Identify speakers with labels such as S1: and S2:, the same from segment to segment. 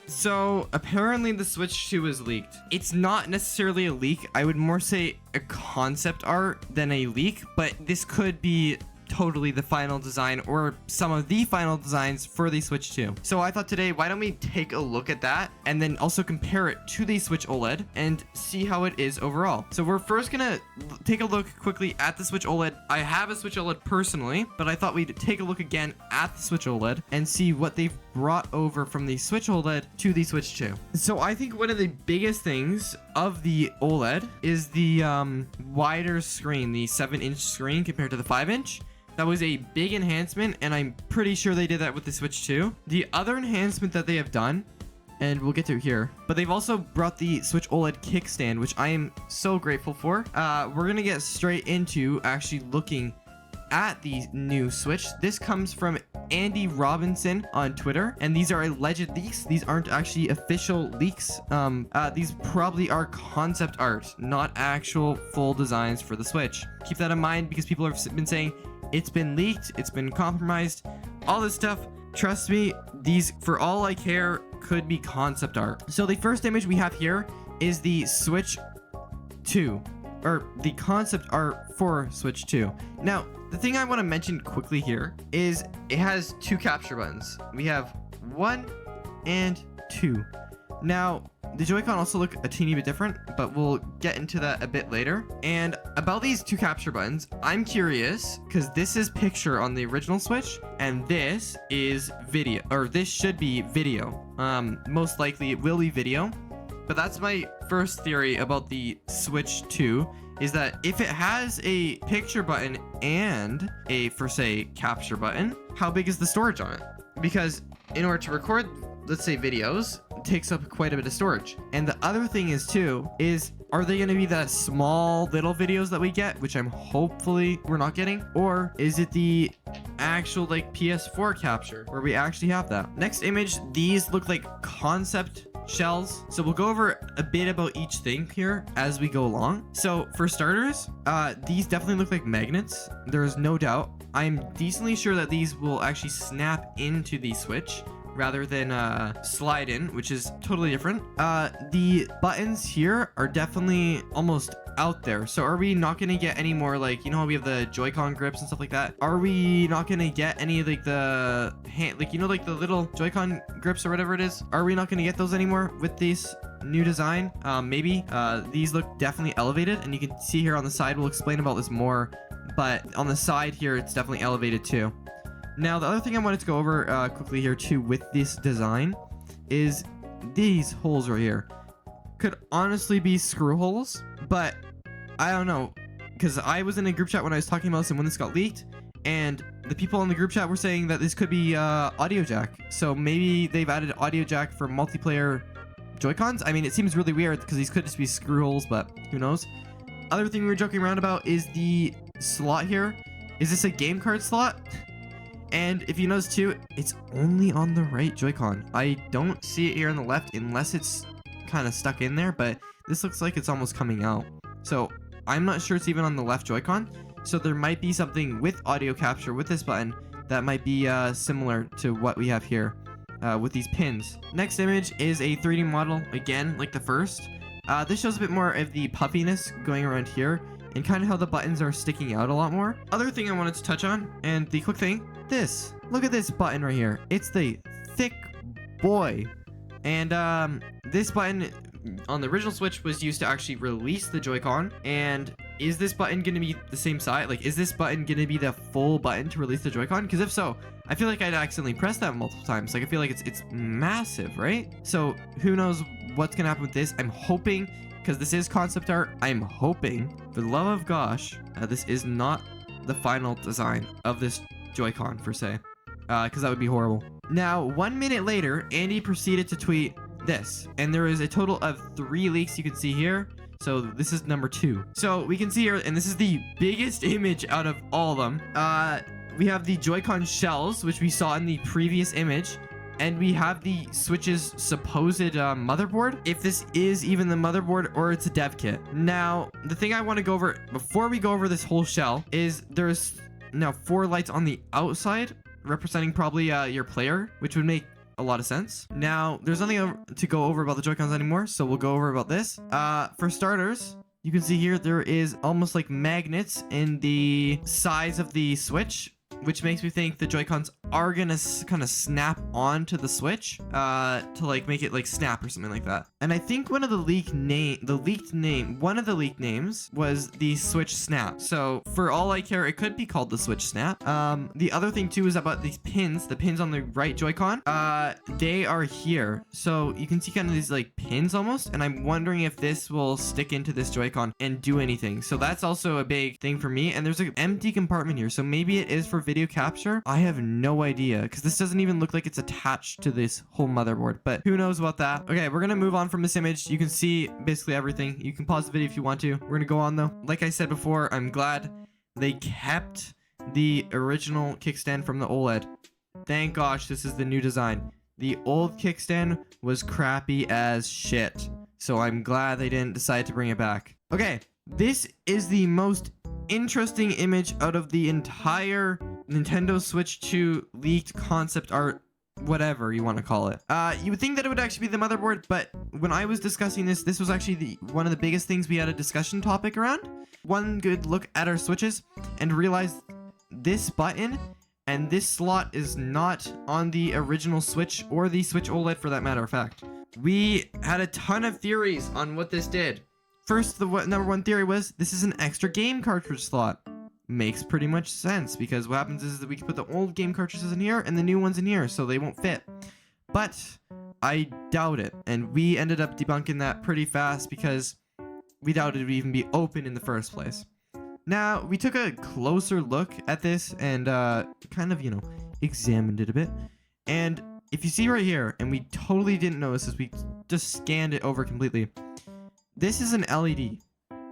S1: So apparently the Switch 2 is leaked. It's not necessarily a leak. I would more say a concept art than a leak, but this could be totally the final design or some of the final designs for the Switch 2. So I thought today, why don't we take a look at that and then also compare it to the Switch OLED and see how it is overall. So we're first gonna take a look quickly at the Switch OLED. I have a Switch OLED personally, but I thought we'd take a look again at the Switch OLED and see what they've brought over from the Switch OLED to the Switch 2. So I think one of the biggest things of the OLED is the wider screen, the 7-inch screen compared to the 5-inch. That was a big enhancement, and I'm pretty sure they did that with the Switch 2. The other enhancement that they have done, and we'll get to here, but they've also brought the Switch OLED kickstand, which I am so grateful for. We're gonna get straight into actually looking at the new Switch. This comes from Andy Robinson on Twitter, and these are alleged leaks. These aren't actually official leaks. These probably are concept art, not actual full designs for the Switch. Keep that in mind because people have been saying it's been leaked, it's been compromised, all this stuff. Trust me, these, for all I care, could be concept art. So the first image we have here is the Switch 2, or the concept art for Switch 2. Now, the thing I want to mention quickly here is it has 2 capture buttons. We have 1 and 2. Now, the Joy-Con also look a teeny bit different, but we'll get into that a bit later. And about these 2 capture buttons, I'm curious because this is picture on the original Switch, and this is video, or this should be video. Most likely it will be video, but that's my first theory about the Switch 2, is that if it has a picture button and a, for say, capture button, how big is the storage on it? Because in order to record, let's say, videos, it takes up quite a bit of storage. And the other thing is too, is are they going to be the small little videos that we get, which I'm hopefully we're not getting, or is it the actual like PS4 capture where we actually have that? Next image, these look like concept shells, so we'll go over a bit about each thing here as we go along. So for starters, these definitely look like magnets. There is no doubt. I'm decently sure that these will actually snap into the Switch rather than slide in, which is totally different. The buttons here are definitely almost out there. So are we not gonna get any more, like, you know how we have the Joy-Con grips and stuff like that? Are we not gonna get any of like the hand, like, you know, like the little Joy-Con grips or whatever it is? Are we not gonna get those anymore with this new design? Maybe. These look definitely elevated, and you can see here on the side, we'll explain about this more, but on the side here, it's definitely elevated too. Now, the other thing I wanted to go over quickly here too with this design is these holes right here. Could honestly be screw holes, but I don't know, because I was in a group chat when I was talking about this and when this got leaked, and the people in the group chat were saying that this could be audio jack. So maybe they've added audio jack for multiplayer Joy-Cons. I mean, it seems really weird because these could just be screw holes, but who knows? Other thing we were joking around about is the slot here. Is this a game card slot? And if you notice too, it's only on the right Joy-Con. I don't see it here on the left unless it's kind of stuck in there, but this looks like it's almost coming out. So I'm not sure it's even on the left Joy-Con. So there might be something with audio capture with this button that might be similar to what we have here with these pins. Next image is a 3D model, again, like the first. This shows a bit more of the puffiness going around here and kind of how the buttons are sticking out a lot more. Other thing I wanted to touch on, and the quick thing, this. Look at this button right here. It's the thick boy. And this button on the original Switch was used to actually release the Joy-Con. And is this button going to be the same size? Like, is this button going to be the full button to release the Joy-Con? Because if so, I feel like I'd accidentally press that multiple times. Like, I feel like it's massive, right? So who knows what's going to happen with this? I'm hoping, because this is concept art, I'm hoping, for the love of gosh, this is not the final design of this Joy-Con, per se. Because that would be horrible. Now, 1 minute later, Andy proceeded to tweet this. And there is a total of 3 leaks you can see here. So this is number 2. So we can see here, and this is the biggest image out of all of them. We have the Joy-Con shells, which we saw in the previous image. And we have the Switch's supposed motherboard, if this is even the motherboard or it's a dev kit. Now, the thing I want to go over before we go over this whole shell is there's now 4 lights on the outside representing probably your player, which would make a lot of sense. Now, there's nothing to go over about the Joy-Cons anymore, so we'll go over about this. For starters, you can see here there is almost like magnets in the size of the Switch, which makes me think the Joy-Cons are gonna kind of snap onto the Switch to like make it like snap or something like that. And I think one of the leaked names was the Switch Snap. So for all I care, it could be called the Switch Snap. The other thing too is about these pins, the pins on the right Joy-Con. They are here. So you can see kind of these like pins almost, and I'm wondering if this will stick into this Joy-Con and do anything. So that's also a big thing for me. And there's an empty compartment here, so maybe it is for video capture. I have no idea, because this doesn't even look like it's attached to this whole motherboard, but who knows about that. Okay, we're gonna move on from this image. You can see basically everything. You can pause the video if you want to. We're gonna go on though. Like I said before, I'm glad they kept the original kickstand from the OLED. Thank gosh this is the new design. The old kickstand was crappy as shit, so I'm glad they didn't decide to bring it back. Okay, this is the most interesting image out of the entire Nintendo Switch 2 leaked concept art, whatever you want to call it. You would think that it would actually be the motherboard, but when I was discussing this was actually one of the biggest things we had a discussion topic around. One good look at our Switches and realized this button and this slot is not on the original Switch or the Switch OLED for that matter of fact. We had a ton of theories on what this did. First, the number one theory was this is an extra game cartridge slot. Makes pretty much sense, because what happens is that we can put the old game cartridges in here and the new ones in here, so they won't fit. But I doubt it, and we ended up debunking that pretty fast because we doubted it would even be open in the first place. Now, we took a closer look at this and kind of, examined it a bit. And if you see right here, and we totally didn't notice this, we just scanned it over completely. This is an LED.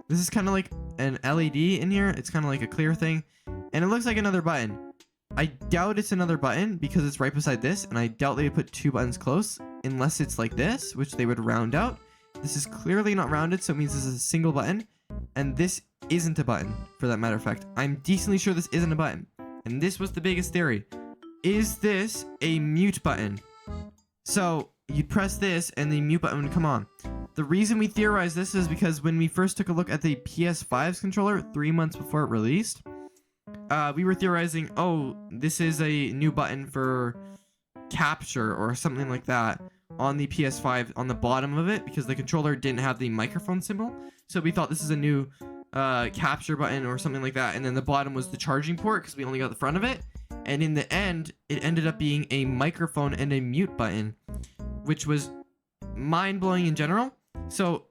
S1: This is kind of like an LED in here. It's kind of like a clear thing. And it looks like another button. I doubt it's another button because it's right beside this. And I doubt they would put two buttons close unless it's like this, which they would round out. This is clearly not rounded, so it means this is a single button. And this isn't a button, for that matter of fact. I'm decently sure this isn't a button. And this was the biggest theory. Is this a mute button? So you press this and the mute button would come on. The reason we theorized this is because when we first took a look at the PS5's controller 3 months before it released, we were theorizing, oh, this is a new button for capture or something like that on the PS5 on the bottom of it, because the controller didn't have the microphone symbol. So we thought this is a new capture button or something like that. And then the bottom was the charging port because we only got the front of it. And in the end, it ended up being a microphone and a mute button, which was mind-blowing in general. So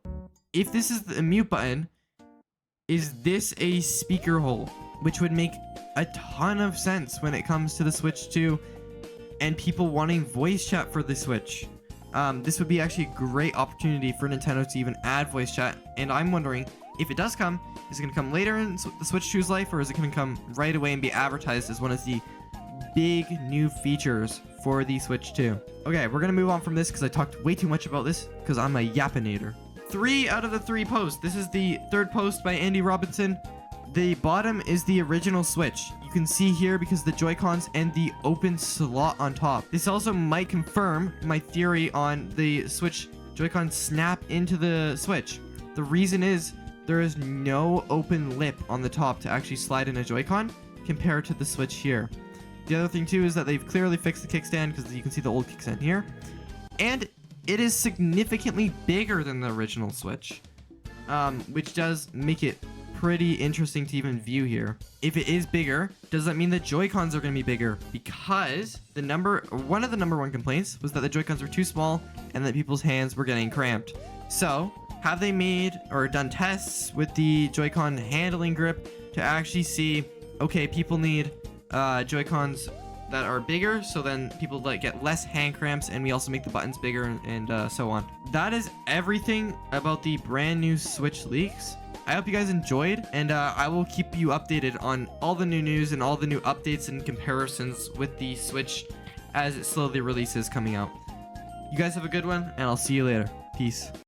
S1: if this is the mute button, is this a speaker hole? Which would make a ton of sense when it comes to the Switch 2 and people wanting voice chat for the Switch. This would be actually a great opportunity for Nintendo to even add voice chat. And I'm wondering, if it does come, is it going to come later in the Switch 2's life, or is it going to come right away and be advertised as one of the big new features for the Switch 2? Okay, we're gonna move on from this because I talked way too much about this because I'm a yappinator. 3 out of the 3 posts. This is the third post by Andy Robinson. The bottom is the original Switch. You can see here because the Joy-Cons and the open slot on top. This also might confirm my theory on the Switch Joy-Con snap into the Switch. The reason is there is no open lip on the top to actually slide in a Joy-Con compared to the Switch here. The other thing too is that they've clearly fixed the kickstand because you can see the old kickstand here. And it is significantly bigger than the original Switch, which does make it pretty interesting to even view here. If it is bigger, does that mean the Joy-Cons are going to be bigger? Because one of the number one complaints was that the Joy-Cons were too small and that people's hands were getting cramped. So have they made or done tests with the Joy-Con handling grip to actually see, okay, people need Joy-Cons that are bigger, so then people get less hand cramps, and we also make the buttons bigger and so on. That is everything about the brand new Switch leaks. I hope you guys enjoyed, and I will keep you updated on all the new news and all the new updates and comparisons with the Switch as it slowly releases coming out. You guys have a good one, and I'll see you later. Peace.